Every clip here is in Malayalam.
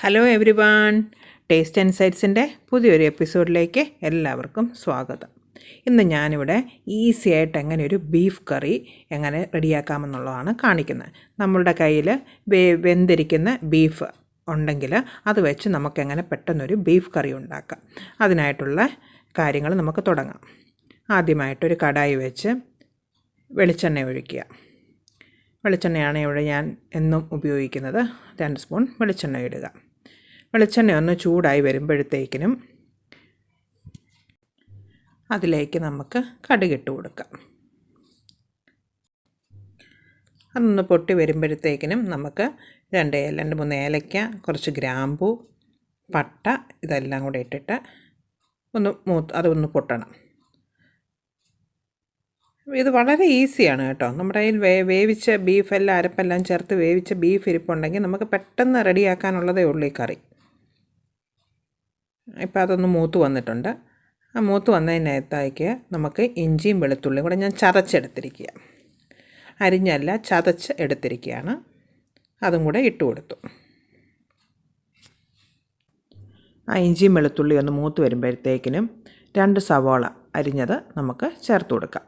Hello everyone, taste and സൈറ്റ്സിൻ്റെ പുതിയൊരു എപ്പിസോഡിലേക്ക് എല്ലാവർക്കും സ്വാഗതം. ഇന്ന് ഞാനിവിടെ ഈസി ആയിട്ട് എങ്ങനെ ഒരു ബീഫ് കറി എങ്ങനെ റെഡിയാക്കാമെന്നുള്ളതാണ് കാണിക്കുന്നത്. നമ്മളുടെ കയ്യിൽ വെന്തിരിക്കുന്ന ബീഫ് ഉണ്ടെങ്കിൽ അത് വെച്ച് നമുക്കെങ്ങനെ പെട്ടെന്നൊരു ബീഫ് കറി ഉണ്ടാക്കാം. അതിനായിട്ടുള്ള കാര്യങ്ങൾ നമുക്ക് തുടങ്ങാം. ആദ്യമായിട്ടൊരു കടായി വെച്ച് വെളിച്ചെണ്ണ ഒഴിക്കുക. വെളിച്ചെണ്ണയാണ് ഇവിടെ ഞാൻ എന്നും ഉപയോഗിക്കുന്നത്. 2 സ്പൂൺ വെളിച്ചെണ്ണ ഇടുക. വെളിച്ചെണ്ണ ഒന്ന് ചൂടായി വരുമ്പോഴത്തേക്കിനും അതിലേക്ക് നമുക്ക് കടുകിട്ട് കൊടുക്കാം. അതൊന്ന് പൊട്ടി വരുമ്പോഴത്തേക്കിനും നമുക്ക് 2-3 ഏലക്ക, കുറച്ച് ഗ്രാമ്പൂ, പട്ട ഇതെല്ലാം കൂടെ ഇട്ടിട്ട് അതൊന്ന് പൊട്ടണം. ഇത് വളരെ ഈസിയാണ് കേട്ടോ. നമ്മുടെ കയ്യിൽ വേവിച്ച ബീഫെല്ലാം അരപ്പെല്ലാം ചേർത്ത് വേവിച്ച ബീഫ് ഇരിപ്പുണ്ടെങ്കിൽ നമുക്ക് പെട്ടെന്ന് റെഡിയാക്കാനുള്ളതേ ഉള്ളൂ ഈ കറി. ഇപ്പോൾ അതൊന്ന് മൂത്ത് വന്നിട്ടുണ്ട്. ആ മൂത്ത് വന്നതിനകത്തേക്ക് നമുക്ക് ഇഞ്ചിയും വെളുത്തുള്ളിയും കൂടെ ഞാൻ ചതച്ചെടുത്തിരിക്കുക, അരിഞ്ഞല്ല ചതച്ച് എടുത്തിരിക്കുകയാണ്. അതും കൂടെ ഇട്ട് കൊടുത്തു. ആ ഇഞ്ചിയും വെളുത്തുള്ളിയും ഒന്ന് മൂത്ത് വരുമ്പോഴത്തേക്കിനും 2 സവാള അരിഞ്ഞത് നമുക്ക് ചേർത്ത് കൊടുക്കാം.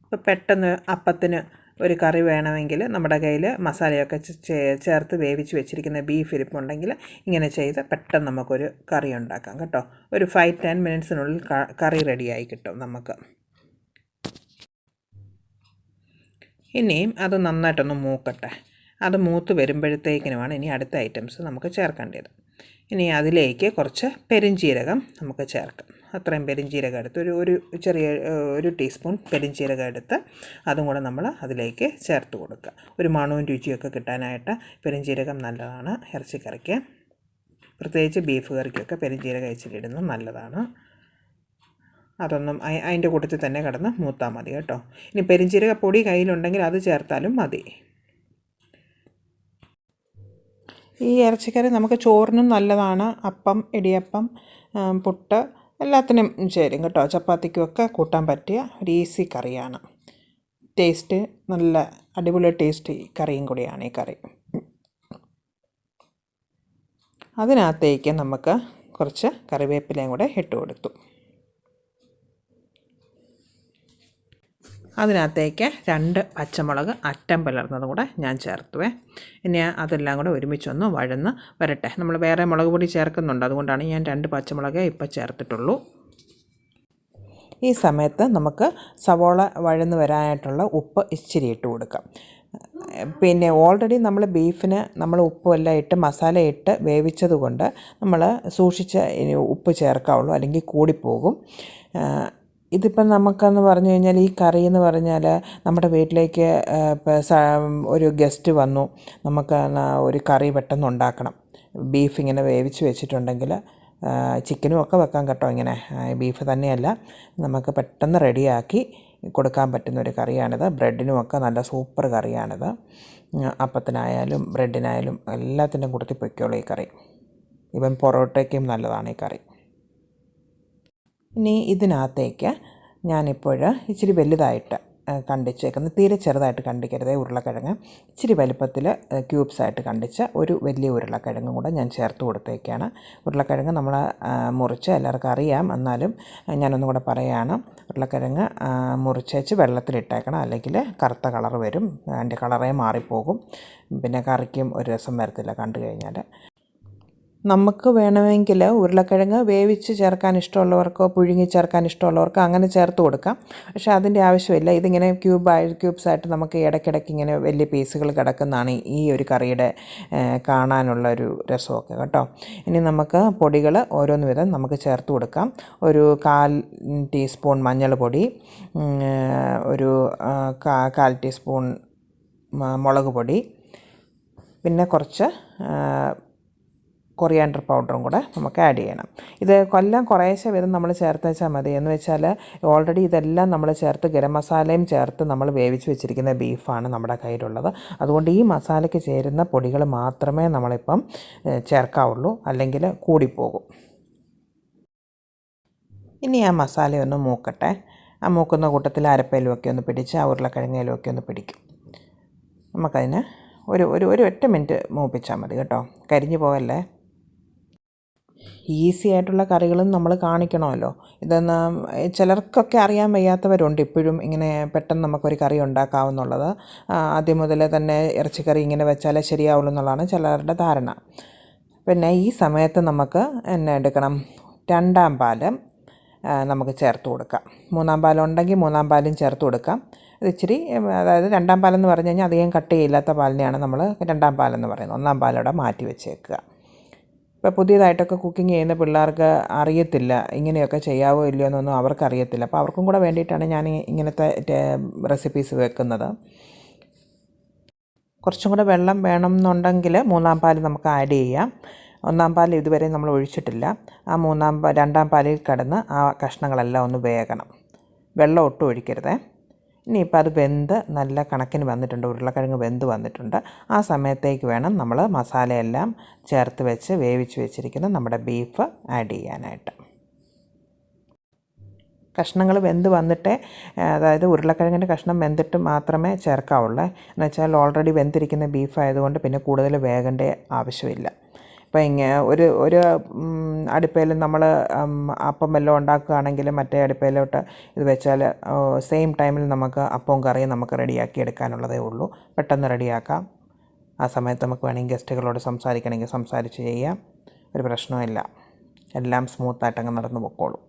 ഇപ്പോൾ പെട്ടെന്ന് അപ്പത്തിന് ഒരു കറി വേണമെങ്കിൽ നമ്മുടെ കയ്യിൽ മസാലയൊക്കെ ചേർത്ത് വേവിച്ച് വെച്ചിരിക്കുന്ന ബീഫ് ഇരിപ്പുണ്ടെങ്കിൽ ഇങ്ങനെ ചെയ്ത് പെട്ടെന്ന് നമുക്കൊരു കറി ഉണ്ടാക്കാം കേട്ടോ. ഒരു 5-10 മിനിറ്റ്സിനുള്ളിൽ കറി റെഡിയായി കിട്ടും നമുക്ക്. ഇനിയും അത് നന്നായിട്ടൊന്ന് മൂക്കട്ടെ. അത് മൂത്ത് വരുമ്പോഴത്തേക്കിനുമാണ് ഇനി അടുത്ത ഐറ്റംസ് നമുക്ക് ചേർക്കേണ്ടത്. ഇനി അതിലേക്ക് കുറച്ച് പെരുംജീരകം നമുക്ക് ചേർക്കാം. അത്രയും പെരുംജീരകം എടുത്ത് ഒരു ടീസ്പൂൺ പെരുംജീരകം എടുത്ത് അതും കൂടെ നമ്മൾ അതിലേക്ക് ചേർത്ത് കൊടുക്കുക. ഒരു മണവും രുചിയൊക്കെ കിട്ടാനായിട്ട് പെരുംജീരകം നല്ലതാണ് ഇറച്ചിക്കറിക്ക്. പ്രത്യേകിച്ച് ബീഫ് കറിക്കൊക്കെ പെരുംജീരകം ഇച്ചിരി ഇടുന്നത് നല്ലതാണ്. അതൊന്നും അതിൻ്റെ കൂട്ടത്തിൽ തന്നെ കിടന്ന് മൂത്താൽ മതി കേട്ടോ. ഇനി പെരുംജീരക പൊടി കയ്യിലുണ്ടെങ്കിൽ അത് ചേർത്താലും മതി. ഈ ഇറച്ചിക്കറി നമുക്ക് ചോറിനും നല്ലതാണ്. അപ്പം, ഇടിയപ്പം, പുട്ട് എല്ലാത്തിനും ചേരും കേട്ടോ. ചപ്പാത്തിക്കുമൊക്കെ കൂട്ടാൻ പറ്റിയ ഒരു ഈസി കറിയാണ്. ടേസ്റ്റ് നല്ല അടിപൊളി ടേസ്റ്റ് കറിയും കൂടിയാണ് ഈ കറി. അതിനകത്തേക്ക് നമുക്ക് കുറച്ച് കറിവേപ്പിലയും കൂടെ ഇട്ട് കൊടുത്തു. അതിനകത്തേക്ക് 2 പച്ചമുളക് അറ്റം പിളർന്നതും കൂടെ ഞാൻ ചേർത്തുവേ. ഇനി അതെല്ലാം കൂടെ ഒരുമിച്ചൊന്ന് വഴന്ന് വരട്ടെ. നമ്മൾ വേറെ മുളക് പൊടി ചേർക്കുന്നുണ്ട്, അതുകൊണ്ടാണ് ഞാൻ 2 പച്ചമുളക് ഇപ്പോൾ ചേർത്തിട്ടുള്ളൂ. ഈ സമയത്ത് നമുക്ക് സവോള വഴന്ന് വരാനായിട്ടുള്ള ഉപ്പ് ഇച്ചിരി ഇട്ട് കൊടുക്കാം. പിന്നെ ഓൾറെഡി നമ്മൾ ബീഫിന് നമ്മൾ ഉപ്പുമെല്ലാം ഇട്ട് മസാല ഇട്ട് വേവിച്ചത് കൊണ്ട് നമ്മൾ സൂക്ഷിച്ച് ഉപ്പ് ചേർക്കാവുള്ളൂ, അല്ലെങ്കിൽ കൂടിപ്പോകും. ഇതിപ്പം നമുക്കെന്ന് പറഞ്ഞു കഴിഞ്ഞാൽ ഈ കറി എന്ന് പറഞ്ഞാൽ നമ്മുടെ വീട്ടിലേക്ക് ഒരു ഗസ്റ്റ് വന്നു, നമുക്ക് ഒരു കറി പെട്ടെന്ന് ഉണ്ടാക്കണം. ബീഫ് ഇങ്ങനെ വേവിച്ച് വെച്ചിട്ടുണ്ടെങ്കിൽ ചിക്കനും ഒക്കെ വെക്കാൻ കേട്ടോ. ഇങ്ങനെ ബീഫ് തന്നെയല്ല, നമുക്ക് പെട്ടെന്ന് റെഡിയാക്കി കൊടുക്കാൻ പറ്റുന്നൊരു കറിയാണിത്. ബ്രെഡിനുമൊക്കെ നല്ല സൂപ്പർ കറിയാണിത്. അപ്പത്തിനായാലും ബ്രെഡിനായാലും എല്ലാത്തിൻ്റെ കൂട്ടത്തിൽ പൊയ്ക്കോളൂ ഈ കറി. ഇവൻ പൊറോട്ടയ്ക്കും നല്ലതാണ് ഈ കറി. ഇനി ഇതിനകത്തേക്ക് ഞാനിപ്പോൾ ഇച്ചിരി വലുതായിട്ട് കണ്ടിച്ചേക്കുന്നത്, തീരെ ചെറുതായിട്ട് കണ്ടിക്കരുതേ, ഉരുളക്കിഴങ്ങ് ഇച്ചിരി വലുപ്പത്തിൽ ക്യൂബ്സായിട്ട് കണ്ടിച്ച ഒരു വലിയ ഉരുളക്കിഴങ്ങും കൂടെ ഞാൻ ചേർത്ത് കൊടുത്തേക്കാണ്. ഉരുളക്കിഴങ്ങ് നമ്മൾ മുറിച്ച് എല്ലാവർക്കും അറിയാം, എന്നാലും ഞാനൊന്നും കൂടെ പറയുകയാണ്. ഉരുളക്കിഴങ്ങ് മുറിച്ചേച്ച് വെള്ളത്തിലിട്ടേക്കണം, അല്ലെങ്കിൽ കറുത്ത കളർ വരും, അതിൻ്റെ കളറേ മാറിപ്പോകും. പിന്നെ കറിക്കും ഒരു രസം വരത്തില്ല കണ്ടു കഴിഞ്ഞാൽ. നമുക്ക് വേണമെങ്കിൽ ഉരുളക്കിഴങ്ങ് വേവിച്ച് ചേർക്കാൻ ഇഷ്ടമുള്ളവർക്കോ പുഴുങ്ങി ചേർക്കാൻ ഇഷ്ടമുള്ളവർക്കോ അങ്ങനെ ചേർത്ത് കൊടുക്കാം. പക്ഷേ അതിൻ്റെ ആവശ്യമില്ല. ഇതിങ്ങനെ ക്യൂബ്സായിട്ട് നമുക്ക് ഇടയ്ക്കിടയ്ക്ക് ഇങ്ങനെ വലിയ പീസുകൾ കിടക്കുന്നതാണ് ഈ ഒരു കറിയുടെ കാണാനുള്ളൊരു രസമൊക്കെ കേട്ടോ. ഇനി നമുക്ക് പൊടികൾ ഓരോന്ന് വീതം നമുക്ക് ചേർത്ത് കൊടുക്കാം. ഒരു 1/4 ടീസ്പൂൺ മഞ്ഞൾപ്പൊടി, ഒരു 1/4 ടീസ്പൂൺ മുളക് പൊടി, പിന്നെ കുറച്ച് കൊറിയാണ്ടർ പൗഡറും കൂടെ നമുക്ക് ആഡ് ചെയ്യണം. ഇത് കൊല്ലം കുറേശ്ശെ വീതം നമ്മൾ ചേർത്ത് വെച്ചാൽ മതി. എന്ന് വെച്ചാൽ ഓൾറെഡി ഇതെല്ലാം നമ്മൾ ചേർത്ത് ഗരം മസാലയും ചേർത്ത് നമ്മൾ വേവിച്ച് വെച്ചിരിക്കുന്ന ബീഫാണ് നമ്മുടെ കയ്യിലുള്ളത്. അതുകൊണ്ട് ഈ മസാലയ്ക്ക് ചേരുന്ന പൊടികൾ മാത്രമേ നമ്മളിപ്പം ചേർക്കാവുള്ളൂ, അല്ലെങ്കിൽ കൂടിപ്പോകും. ഇനി ആ മസാലയൊന്ന് മൂക്കട്ടെ. ആ മൂക്കുന്ന കൂട്ടത്തിൽ അരപ്പയിലുമൊക്കെ ഒന്ന് പിടിച്ച് ആ ഉരുളക്കിഴങ്ങയിലുമൊക്കെ ഒന്ന് പിടിക്കും. നമുക്കതിന് ഒരു ഒറ്റ മിനിറ്റ് മൂപ്പിച്ചാൽ മതി കേട്ടോ, കരിഞ്ഞു പോകല്ലേ. ഈസി ആയിട്ടുള്ള കറികളും നമ്മൾ കാണിക്കണമല്ലോ. ഇതെന്ന് ചിലർക്കൊക്കെ അറിയാൻ വയ്യാത്തവരുണ്ട് ഇപ്പോഴും, ഇങ്ങനെ പെട്ടെന്ന് നമുക്കൊരു കറി ഉണ്ടാക്കാവുന്നുള്ളത്. ആദ്യം മുതലേ തന്നെ ഇറച്ചിക്കറി ഇങ്ങനെ വെച്ചാലേ ശരിയാവുള്ളൂ എന്നുള്ളതാണ് ചിലരുടെ ധാരണ. പിന്നെ ഈ സമയത്ത് നമുക്ക് എന്നെ എടുക്കണം, രണ്ടാം പാൽ നമുക്ക് ചേർത്ത് കൊടുക്കാം. മൂന്നാം പാലുണ്ടെങ്കിൽ മൂന്നാം പാലും ചേർത്ത് കൊടുക്കാം. ഇത് ഇച്ചിരി, അതായത് രണ്ടാം പാലെന്ന് പറഞ്ഞു കഴിഞ്ഞാൽ അധികം കട്ടിയില്ലാത്ത പാലിനെയാണ് നമ്മൾ രണ്ടാം പാലെന്ന് പറയുന്നത്. ഒന്നാം പാലോടെ മാറ്റി വെച്ചേക്കുക. ഇപ്പോൾ പുതിയതായിട്ടൊക്കെ കുക്കിംഗ് ചെയ്യുന്ന പിള്ളേർക്ക് അറിയത്തില്ല ഇങ്ങനെയൊക്കെ ചെയ്യാവോ ഇല്ലയോ എന്നൊന്നും അവർക്കറിയത്തില്ല. അപ്പോൾ അവർക്കും കൂടെ വേണ്ടിയിട്ടാണ് ഞാൻ ഇങ്ങനത്തെ റെസിപ്പീസ് വെക്കുന്നത്. കുറച്ചും കൂടെ വെള്ളം വേണം എന്നുണ്ടെങ്കിൽ മൂന്നാം പാൽ നമുക്ക് ആഡ് ചെയ്യാം. ഒന്നാം പാൽ ഇതുവരെ നമ്മൾ ഒഴിച്ചിട്ടില്ല. ആ രണ്ടാം പാലിൽ കിടന്ന് ആ കഷ്ണങ്ങളെല്ലാം ഒന്ന് വേകണം. വെള്ളം ഒട്ടും ഒഴിക്കരുതേ. ഇനിയിപ്പോൾ അത് വെന്ത് നല്ല കണക്കിന് വന്നിട്ടുണ്ട്, ഉരുളക്കിഴങ്ങ് വെന്ത് വന്നിട്ടുണ്ട്. ആ സമയത്തേക്ക് വേണം നമ്മൾ മസാലയെല്ലാം ചേർത്ത് വെച്ച് വേവിച്ച് വെച്ചിരിക്കുന്ന നമ്മുടെ ബീഫ് ആഡ് ചെയ്യാനായിട്ട്. കഷ്ണങ്ങൾ വെന്ത് വന്നിട്ടേ, അതായത് ഉരുളക്കിഴങ്ങിൻ്റെ കഷ്ണം വെന്തിട്ട് മാത്രമേ ചേർക്കാവുള്ളൂ. എന്നുവെച്ചാൽ ഓൾറെഡി വെന്തിരിക്കുന്ന ബീഫ് ആയതുകൊണ്ട് പിന്നെ കൂടുതൽ വേകേണ്ട ആവശ്യമില്ല. ഇപ്പോൾ ഒരു അടുപ്പയിൽ നമ്മൾ അപ്പം വല്ലതും ഉണ്ടാക്കുകയാണെങ്കിൽ മറ്റേ അടുപ്പയിലോട്ട് ഇത് വെച്ചാൽ സെയിം ടൈമിൽ നമുക്ക് അപ്പവും കറിയും നമുക്ക് റെഡിയാക്കി എടുക്കാനുള്ളതേ ഉള്ളൂ. പെട്ടെന്ന് റെഡിയാക്കാം. ആ സമയത്ത് നമുക്ക് വേണമെങ്കിൽ ഗസ്റ്റുകളോട് സംസാരിക്കണമെങ്കിൽ സംസാരിച്ച് ചെയ്യാം, ഒരു പ്രശ്നമില്ല. എല്ലാം സ്മൂത്തായിട്ടങ്ങ് നടന്നു പൊക്കോളും.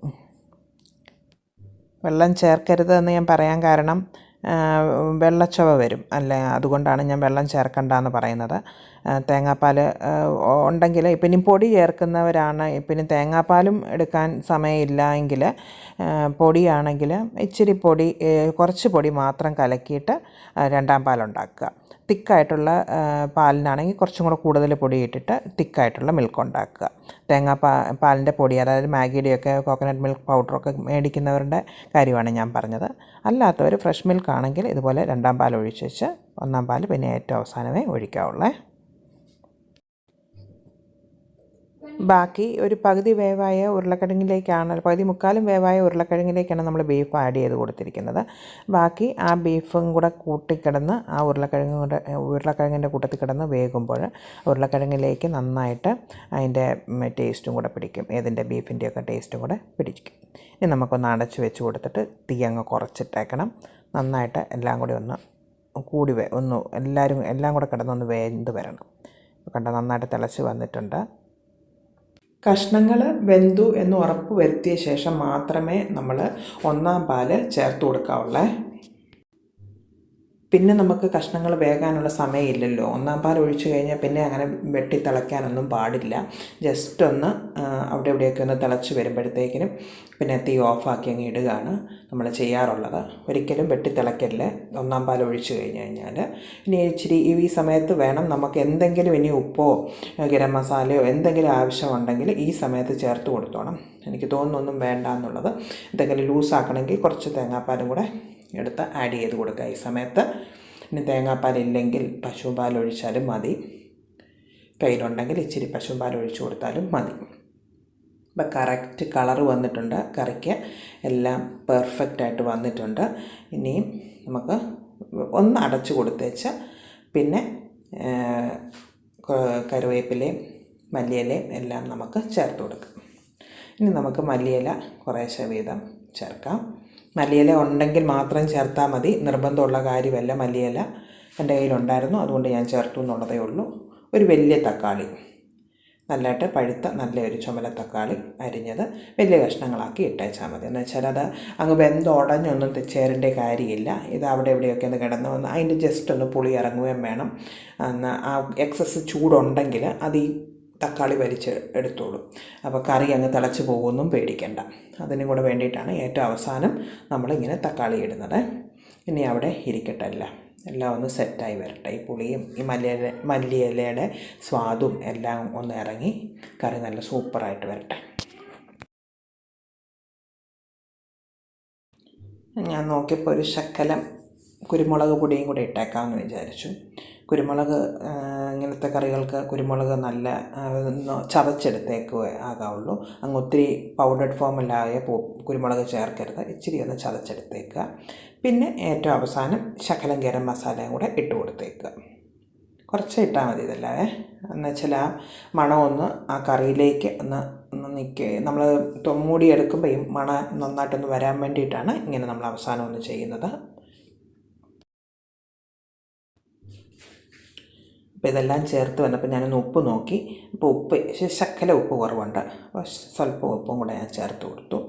വെള്ളം ചേർക്കരുത് എന്ന് ഞാൻ പറയാൻ കാരണം വെള്ളച്ചവ വരും അല്ലേ, അതുകൊണ്ടാണ് ഞാൻ വെള്ളം ചേർക്കണ്ടെന്ന് പറയുന്നത്. തേങ്ങാപ്പാൽ ഉണ്ടെങ്കിൽ ഇപ്പം പൊടി ചേർക്കുന്നവരാണ്, പിന്നെ തേങ്ങാപ്പാലും എടുക്കാൻ സമയമില്ല എങ്കിൽ പൊടിയാണെങ്കിൽ ഇച്ചിരി പൊടി, കുറച്ച് പൊടി മാത്രം കലക്കിയിട്ട് രണ്ടാം പാലുണ്ടാക്കുക. തിക്കായിട്ടുള്ള പാലിനാണെങ്കിൽ കുറച്ചും കൂടെ കൂടുതൽ പൊടി ഇട്ടിട്ട് തിക്കായിട്ടുള്ള മിൽക്ക് ഉണ്ടാക്കുക. പാലിൻ്റെ പൊടി, അതായത് മാഗിയുടെയൊക്കെ കോക്കനട്ട് മിൽക്ക് പൗഡറൊക്കെ മേടിക്കുന്നവരുടെ കാര്യമാണ് ഞാൻ പറഞ്ഞത്. അല്ലാത്തവർ ഫ്രഷ് മിൽക്ക് ആണെങ്കിൽ ഇതുപോലെ രണ്ടാം പാൽ ഒഴിച്ച് വെച്ച് ഒന്നാം പാൽ പിന്നെ ഏറ്റവും അവസാനമേ ഒഴിക്കാവുള്ളേ. ബാക്കി ഒരു പകുതി വേവായ ഉരുളക്കിഴങ്ങിലേക്കാണ്, പകുതി മുക്കാലും വേവായ ഉരുളക്കിഴങ്ങിലേക്കാണ് നമ്മൾ ബീഫ് ആഡ് ചെയ്ത് കൊടുത്തിരിക്കുന്നത്. ബാക്കി ആ ബീഫും കൂടെ കൂട്ടിക്കിടന്ന് ആ ഉരുളക്കിഴങ്ങിൻ്റെ കൂട്ടത്തിൽ കിടന്ന് വേകുമ്പോൾ ഉരുളക്കിഴങ്ങിലേക്ക് നന്നായിട്ട് അതിൻ്റെ ടേസ്റ്റും കൂടെ പിടിക്കും, ഏതിൻ്റെ ബീഫിൻ്റെയൊക്കെ ടേസ്റ്റും കൂടെ പിടിക്കും. ഇനി നമുക്കൊന്ന് അടച്ച് വെച്ച് കൊടുത്തിട്ട് തീ അങ്ങ് കുറച്ചിട്ടേക്കണം. നന്നായിട്ട് എല്ലാം കൂടി ഒന്ന് എല്ലാം കൂടെ കിടന്നൊന്ന് വെന്ത് വരണം. കണ്ട നന്നായിട്ട് തിളച്ച് വന്നിട്ടുണ്ട്. കഷ്ണങ്ങൾ വെന്തു എന്ന് ഉറപ്പ് വരുത്തിയ ശേഷം മാത്രമേ നമ്മൾ ഒന്നാം പാൽ ചേർത്ത് കൊടുക്കാവുള്ളേ. പിന്നെ നമുക്ക് കഷ്ണങ്ങൾ വേകാനുള്ള സമയമില്ലല്ലോ. ഒന്നാം പാൽ ഒഴിച്ച് കഴിഞ്ഞാൽ പിന്നെ അങ്ങനെ വെട്ടി തിളയ്ക്കാനൊന്നും പാടില്ല. ജസ്റ്റ് ഒന്ന് അവിടെ ഇവിടെയൊക്കെ ഒന്ന് തിളച്ച് വരുമ്പോഴത്തേക്കിനും പിന്നെ തീ ഓഫാക്കി അങ്ങ് ഇടുകയാണ് നമ്മൾ ചെയ്യാറുള്ളത്. ഒരിക്കലും വെട്ടി തിളയ്ക്കല്ലേ ഒന്നാം പാൽ ഒഴിച്ച് കഴിഞ്ഞാൽ. ഇനി ഇച്ചിരി ഈ സമയത്ത് വേണം നമുക്ക് എന്തെങ്കിലും ഇനി ഉപ്പോ ഗരം മസാലയോ എന്തെങ്കിലും ആവശ്യമുണ്ടെങ്കിൽ ഈ സമയത്ത് ചേർത്ത് കൊടുത്തോണം. എനിക്ക് തോന്നുന്നൊന്നും വേണ്ട എന്നുള്ളത്. എന്തെങ്കിലും ലൂസാക്കണമെങ്കിൽ കുറച്ച് തേങ്ങാപ്പാലും കൂടെ എടുത്ത് ആഡ് ചെയ്ത് കൊടുക്കുക ഈ സമയത്ത്. ഇനി തേങ്ങാപ്പാലില്ലെങ്കിൽ പശുവും പാൽ ഒഴിച്ചാലും മതി, കയ്യിലുണ്ടെങ്കിൽ ഇച്ചിരി പശുവും പാൽ ഒഴിച്ചു കൊടുത്താലും മതി. ഇപ്പം കറക്റ്റ് കളറ് വന്നിട്ടുണ്ട്, കറിക്ക് എല്ലാം പെർഫെക്റ്റായിട്ട് വന്നിട്ടുണ്ട്. ഇനിയും നമുക്ക് ഒന്ന് അടച്ചു കൊടുത്തേച്ച് പിന്നെ കറിവേപ്പിലയും മല്ലിയിലയും എല്ലാം നമുക്ക് ചേർത്ത് കൊടുക്കാം. ഇനി നമുക്ക് മല്ലിയില കുറേശ്ശെ വീതം ചേർക്കാം. മല്ലിയില ഉണ്ടെങ്കിൽ മാത്രം ചേർത്താൽ മതി, നിർബന്ധമുള്ള കാര്യമല്ല. മല്ലിയില എൻ്റെ കയ്യിലുണ്ടായിരുന്നു, അതുകൊണ്ട് ഞാൻ ചേർത്തു എന്നുള്ളതേ ഉള്ളൂ. ഒരു വലിയ തക്കാളി, നല്ലതായിട്ട് പഴുത്ത നല്ലൊരു ചുമല തക്കാളി അരിഞ്ഞത് വലിയ കഷ്ണങ്ങളാക്കി ഇട്ടേച്ചാൽ മതി. എന്ന് വെച്ചാൽ അത് അങ്ങ് വെന്തുടഞ്ഞൊന്നും ചേരേണ്ട കാര്യമില്ല. ഇത് അവിടെ എവിടെയൊക്കെ ഒന്ന് കിടന്ന് വന്ന് അതിൻ്റെ ജസ്റ്റ് ഒന്ന് പുളി ഇറങ്ങുകയും വേണം. ആ എക്സസ് ചൂടുണ്ടെങ്കിൽ അത് ഈ തക്കാളി വലിച്ച് എടുത്തോളൂ. അപ്പോൾ കറി അങ്ങ് തിളച്ച് പോകുമെന്നും പേടിക്കേണ്ട. അതിനും കൂടെ വേണ്ടിയിട്ടാണ് ഏറ്റവും അവസാനം നമ്മളിങ്ങനെ തക്കാളി ഇടുന്നത്. ഇനി അവിടെ ഇരിക്കട്ടെ, എല്ലാം ഒന്ന് സെറ്റായി വരട്ടെ. ഈ പുളിയും ഈ മല്ലിയിലയുടെ സ്വാദും എല്ലാം ഒന്ന് ഇറങ്ങി കറി നല്ല സൂപ്പറായിട്ട് വരട്ടെ. ഞാൻ നോക്കിയപ്പോൾ ഒരു ശകലം കുരുമുളക് പൊടിയും കൂടി ഇട്ടേക്കാമെന്ന് വിചാരിച്ചു. കുരുമുളക് ഇങ്ങനത്തെ കറികൾക്ക് കുരുമുളക് നല്ല ഒന്ന് ചതച്ചെടുത്തേക്ക് ആകാവുള്ളൂ. അങ്ങ് ഒത്തിരി പൗഡർഡ് ഫോമിലായ കുരുമുളക് ചേർക്കരുത്, ഇച്ചിരി ഒന്ന് ചതച്ചെടുത്തേക്കുക. പിന്നെ ഏറ്റവും അവസാനം ശകലം ഗരം മസാലയും കൂടെ ഇട്ട് കൊടുത്തേക്കുക. കുറച്ച് ഇട്ടാൽ മതി ഇതല്ലാതെ, എന്നുവെച്ചാൽ ആ മണമൊന്ന് ആ കറിയിലേക്ക് ഒന്ന് നമ്മൾ മൂടി എടുക്കുമ്പോൾ ഈ മണം നന്നായിട്ടൊന്ന് വരാൻ വേണ്ടിയിട്ടാണ് ഇങ്ങനെ നമ്മൾ അവസാനം ഒന്ന് ചെയ്യുന്നത്. അപ്പോൾ ഇതെല്ലാം ചേർത്ത് വന്നപ്പോൾ ഞാനൊന്ന് ഉപ്പ് നോക്കി. അപ്പോൾ ഉപ്പ് ശകല ഉപ്പ് കുറവുണ്ട്, അപ്പോൾ സ്വല്പം ഉപ്പും കൂടെ ഞാൻ ചേർത്ത് കൊടുത്തു.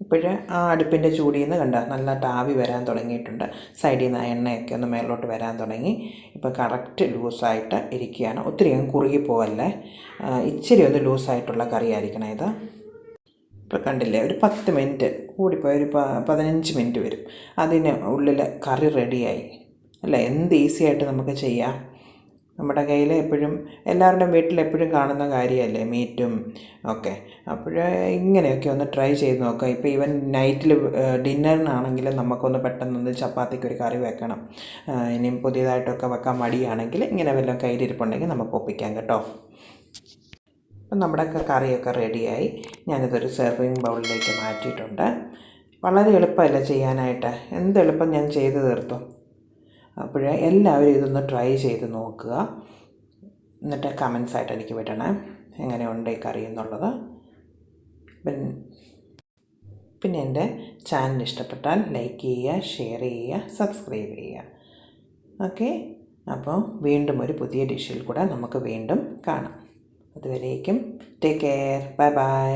ഇപ്പോഴേ ആ അടുപ്പിൻ്റെ ചൂടിൽ നിന്ന് കണ്ട നല്ല ആവി വരാൻ തുടങ്ങിയിട്ടുണ്ട്. സൈഡിൽ നിന്ന് എണ്ണയൊക്കെ ഒന്ന് മേലോട്ട് വരാൻ തുടങ്ങി. ഇപ്പോൾ കറക്റ്റ് ലൂസായിട്ട് ഇരിക്കുകയാണ്. ഒത്തിരി അങ്ങ് കുറുകി പോവല്ലേ, ഇച്ചിരി ഒന്ന് ലൂസായിട്ടുള്ള കറി ആയിരിക്കണം ഇത്. ഇപ്പോൾ കണ്ടില്ലേ, ഒരു 10 മിനിറ്റ് കൂടിപ്പോയി, ഒരു 15 മിനിറ്റ് വരും. അതിന് ഉള്ളിൽ കറി റെഡിയായി അല്ലേ. എന്ത് ഈസി ആയിട്ട് നമുക്ക് ചെയ്യാം. നമ്മുടെ കയ്യിൽ എപ്പോഴും എല്ലാവരുടെയും വീട്ടിൽ എപ്പോഴും കാണുന്ന കാര്യമല്ലേ മീറ്റും ഒക്കെ. അപ്പോൾ ഇങ്ങനെയൊക്കെ ഒന്ന് ട്രൈ ചെയ്ത് നോക്കാം. ഇപ്പോൾ ഈവൻ നൈറ്റിൽ ഡിന്നറിനാണെങ്കിലും നമുക്കൊന്ന് പെട്ടെന്നൊന്ന് ചപ്പാത്തിക്കൊരു കറി വെക്കണം, ഇനിയും പുതിയതായിട്ടൊക്കെ വെക്കാൻ മടിയാണെങ്കിൽ ഇങ്ങനെ വല്ലതും കയ്യിലിരിപ്പുണ്ടെങ്കിൽ നമുക്ക് ഒപ്പിക്കാം കേട്ടോ. അപ്പം നമ്മുടെയൊക്കെ കറിയൊക്കെ റെഡിയായി. ഞാനിതൊരു സെർവിങ് ബൗളിലേക്ക് മാറ്റിയിട്ടുണ്ട്. വളരെ എളുപ്പമല്ല ചെയ്യാനായിട്ട്, എന്ത് എളുപ്പം ഞാൻ ചെയ്ത് തീർത്തു. അപ്പോഴേ എല്ലാവരും ഇതൊന്ന് ട്രൈ ചെയ്ത് നോക്കുക, എന്നിട്ട് കമൻസായിട്ട് എനിക്ക് വിടണേ എങ്ങനെയുണ്ട് ഈ കറി എന്നുള്ളത്. പിന്നെ എൻ്റെ ചാനൽ ഇഷ്ടപ്പെട്ടാൽ ലൈക്ക് ചെയ്യുക, ഷെയർ ചെയ്യുക, സബ്സ്ക്രൈബ് ചെയ്യുക. ഓക്കെ, അപ്പോൾ വീണ്ടും ഒരു പുതിയ ഡിഷിൽ കൂടെ നമുക്ക് വീണ്ടും കാണാം. അതുവരേക്കും ടേക്ക് കെയർ, ബൈ ബൈ.